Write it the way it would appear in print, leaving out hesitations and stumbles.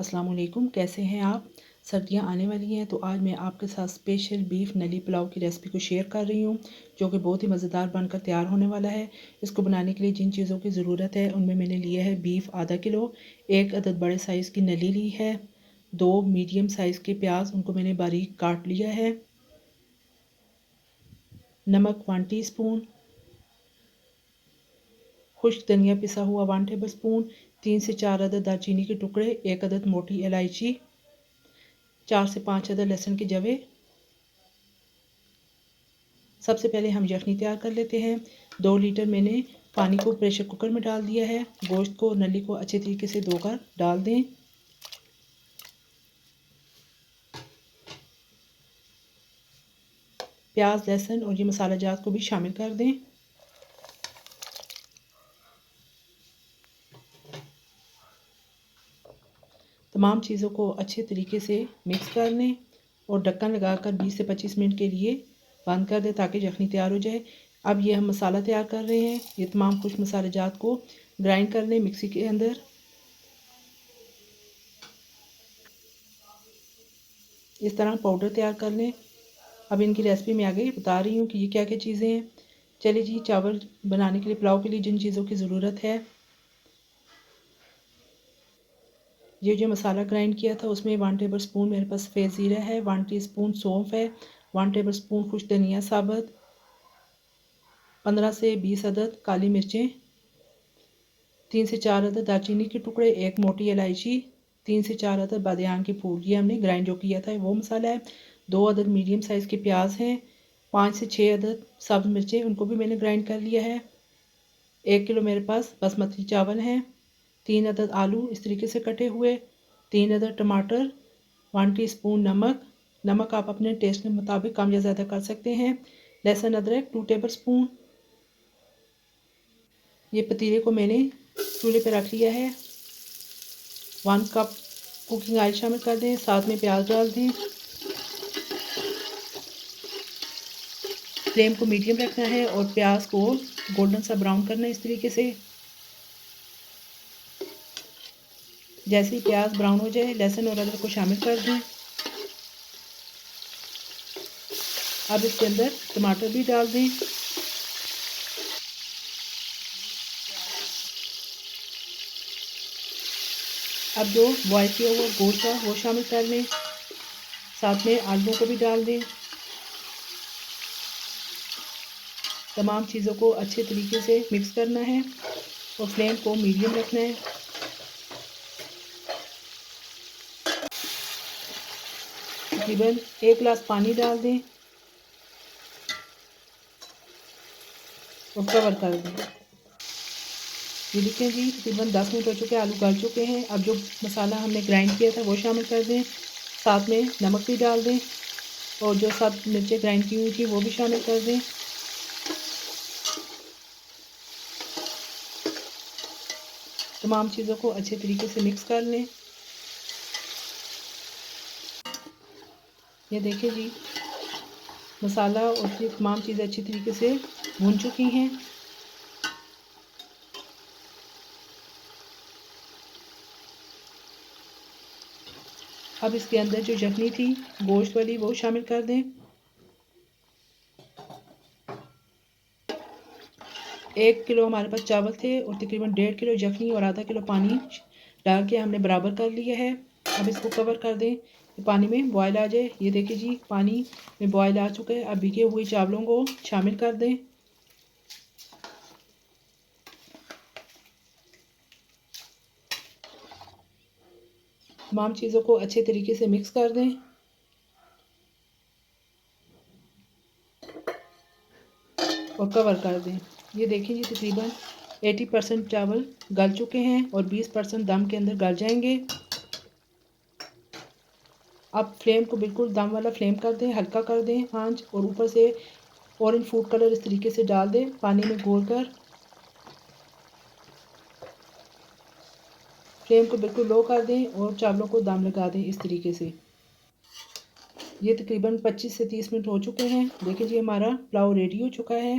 अस्सलाम वालेकुम, कैसे हैं आप। सर्दियां आने वाली हैं तो आज मैं आपके साथ स्पेशल बीफ नली पुलाव की रेसिपी को शेयर कर रही हूं, जो कि बहुत ही मज़ेदार बनकर तैयार होने वाला है। इसको बनाने के लिए जिन चीज़ों की ज़रूरत है उनमें मैंने लिया है बीफ आधा किलो, एक अदद बड़े साइज़ की नली ली है, 2 मीडियम साइज़ के प्याज उनको मैंने बारीक काट लिया है, नमक 1 टीस्पून, खुश्क धनिया पिसा हुआ 1 टेबल स्पून, 3 से 4 अदद दालचीनी के टुकड़े, एक अदद मोटी इलायची, 4 से 5 अदद लहसुन के जवे। सबसे पहले हम यखनी तैयार कर लेते हैं। 2 लीटर मैंने पानी को प्रेशर कुकर में डाल दिया है। गोश्त को नली को अच्छे तरीके से धोकर डाल दें। प्याज, लहसुन और ये मसाला जात को भी शामिल कर दें। तमाम चीज़ों को अच्छे तरीके से मिक्स कर लें और ढक्कन लगाकर 20 से 25 मिनट के लिए बंद कर दें ताकि यखनी तैयार हो जाए। अब ये हम मसाला तैयार कर रहे हैं। ये तमाम कुछ मसाले जात को ग्राइंड कर लें मिक्सी के अंदर। इस तरह पाउडर तैयार कर लें। अब इनकी रेसिपी में आगे बता रही हूँ कि ये क्या क्या चीज़ें हैं। चलिए जी, चावल बनाने के लिए, पुलाव के लिए जिन चीज़ों की ज़रूरत है, ये जो मसाला ग्राइंड किया था उसमें 1 टेबल स्पून मेरे पास सफ़ेद ज़ीरा है, 1 टीस्पून सौंफ है, 1 टेबल स्पून खुश्क धनिया साबुत, 15 से 20 अदद काली मिर्चें, 3 से 4 अदद दालचीनी के टुकड़े, एक मोटी इलायची, 3 से 4 अदद बादियान के फूल। ये हमने ग्राइंड जो किया था वो मसाला है। 2 अदद मीडियम साइज़ के प्याज हैं, 5 से 6 अदद सब्ज़ मिर्चें, उनको भी मैंने ग्राइंड कर लिया है। 1 किलो मेरे पास बासमती चावल हैं, 3 अदद आलू इस तरीके से कटे हुए, 3 अदद टमाटर, 1 टीस्पून नमक। नमक आप अपने टेस्ट के मुताबिक कम या ज़्यादा कर सकते हैं। लहसुन अदरक 2 टेबल स्पून। ये पतीले को मैंने चूल्हे पर रख लिया है। 1 कप कुकिंग ऑयल शामिल कर दें, साथ में प्याज डाल दें। फ्लेम को मीडियम रखना है और प्याज को गोल्डन सा ब्राउन करना है इस तरीके से। जैसे ही प्याज ब्राउन हो जाए लहसुन और अदरक को शामिल कर दें। अब इसके अंदर टमाटर भी डाल दें। अब जो बॉयल किया हुआ गोश्त है वो शामिल कर लें, साथ में आलूओं को भी डाल दें। तमाम चीज़ों को अच्छे तरीके से मिक्स करना है और फ्लेम को मीडियम रखना है। तकरीबन 1 गिलास पानी डाल दें और कवर कर दें। ये देखें जी, तकरीबन 10 मिनट हो चुके हैं, आलू गल चुके हैं। अब जो मसाला हमने ग्राइंड किया था वो शामिल कर दें, साथ में नमक भी डाल दें और जो सब मिर्चें ग्राइंड की हुई थी वो भी शामिल कर दें। तमाम चीज़ों को अच्छे तरीके से मिक्स कर लें। ये देखिए जी, मसाला और ये तमाम चीज़ें अच्छी तरीके से भून चुकी हैं। अब इसके अंदर जो यखनी थी गोश्त वाली वो शामिल कर दें। 1 किलो हमारे पास चावल थे और तकरीबन 1.5 किलो यखनी और आधा किलो पानी डाल के हमने बराबर कर लिया है। अब इसको कवर कर दें, पानी में बॉयल आ जाए। ये देखिए जी, पानी में बॉयल आ चुका है। अब भिगे हुए चावलों को शामिल कर दें। तमाम चीज़ों को अच्छे तरीके से मिक्स कर दें और कवर कर दें। ये देखिए जी, तकरीबन 80% चावल गल चुके हैं और 20% दम के अंदर गल जाएंगे। अब फ्लेम को बिल्कुल दम वाला फ्लेम कर दें, हल्का कर दें आंच, और ऊपर से ऑरेंज फूड कलर इस तरीके से डाल दें पानी में घोल कर। फ्लेम को बिल्कुल लो कर दें और चावलों को दम लगा दें इस तरीके से। ये तकरीबन 25 से 30 मिनट हो चुके हैं। देखिए जी, हमारा पुलाव रेडी हो चुका है।